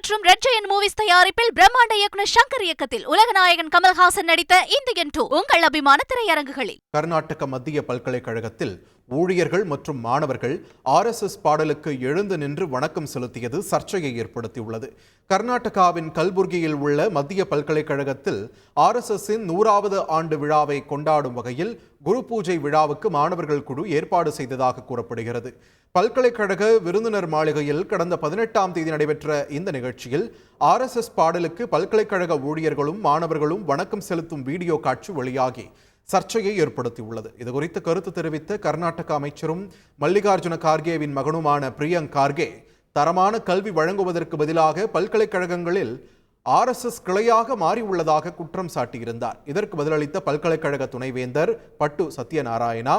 மற்றும் red giant movies தயாரிப்பில் பிரம்மாண்ட இயக்குனர் சங்கர் இயக்கத்தில் உலகநாயகன் கமல்ஹாசன் நடித்த இந்தியன் 2 உங்கள் அபிமான திரையரங்குகளில். கர்நாடக மத்திய பல்கலைக்கழகத்தில் ஊழியர்கள் மற்றும் மாணவர்கள் RSS பாடலுக்கு எழுந்து நின்று வணக்கம் செலுத்தியது சர்ச்சையை ஏற்படுத்தியுள்ளது. கர்நாடகாவின் கல்புர்கியில் உள்ள மத்திய பல்கலைக்கழகத்தில் RSSஇன் 100வது ஆண்டு விழாவை கொண்டாடும் வகையில் குரு பூஜை விழாவுக்கு மாணவர்கள் குழு ஏற்பாடு செய்ததாக கூறப்படுகிறது. பல்கலைக்கழக விருந்தினர் மாளிகையில் கடந்த 18ஆம் தேதி நடைபெற்ற இந்த நிகழ்ச்சியில் RSS பாடலுக்கு பல்கலைக்கழக ஊழியர்களும் மாணவர்களும் வணக்கம் செலுத்தும் வீடியோ காட்சி வெளியாகி சர்ச்சையை ஏற்படுத்தியுள்ளது. இதுகுறித்து கருத்து தெரிவித்த கர்நாடக அமைச்சரும் மல்லிகார்ஜுன கார்கேவின் மகனுமான பிரியங்க் கார்கே, தரமான கல்வி வழங்குவதற்கு பதிலாக பல்கலைக்கழகங்களில் RSS கிளையாக மாறியுள்ளதாக குற்றம் சாட்டியிருந்தார். இதற்கு பதிலளித்த பல்கலைக்கழக துணைவேந்தர் பட்டு சத்யநாராயணா,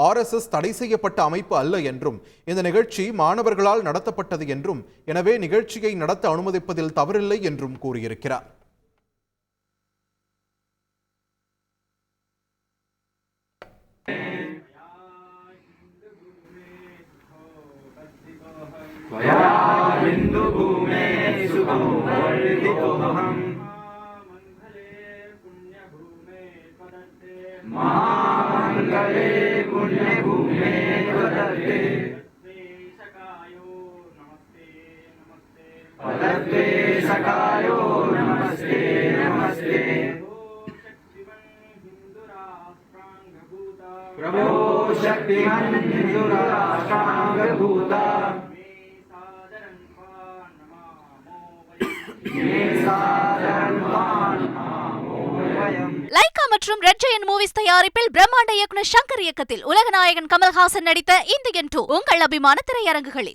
RSS தடை செய்யப்பட்ட அமைப்பு அல்ல என்றும் இந்த நிகழ்ச்சி மாணவர்களால் நடத்தப்பட்டது என்றும் எனவே நிகழ்ச்சியை நடத்த அனுமதிப்பதில் தவறில்லை என்றும் கூறியிருக்கிறார். मंगले पुण्य भूमे पदते पदते सकायो नमस्ते नमस्ते प्रभो शक्तिमन् हिन्दुराष्ट्राङ्गभूता லைகா மற்றும் ரெட் ஜெயண்ட் மூவிஸ் தயாரிப்பில் பிரம்மாண்ட இயக்குனர் சங்கர் இயக்கத்தில் உலகநாயகன் கமல்ஹாசன் நடித்த இந்தியன் 2 உங்கள் அபிமான திரையரங்குகளில்.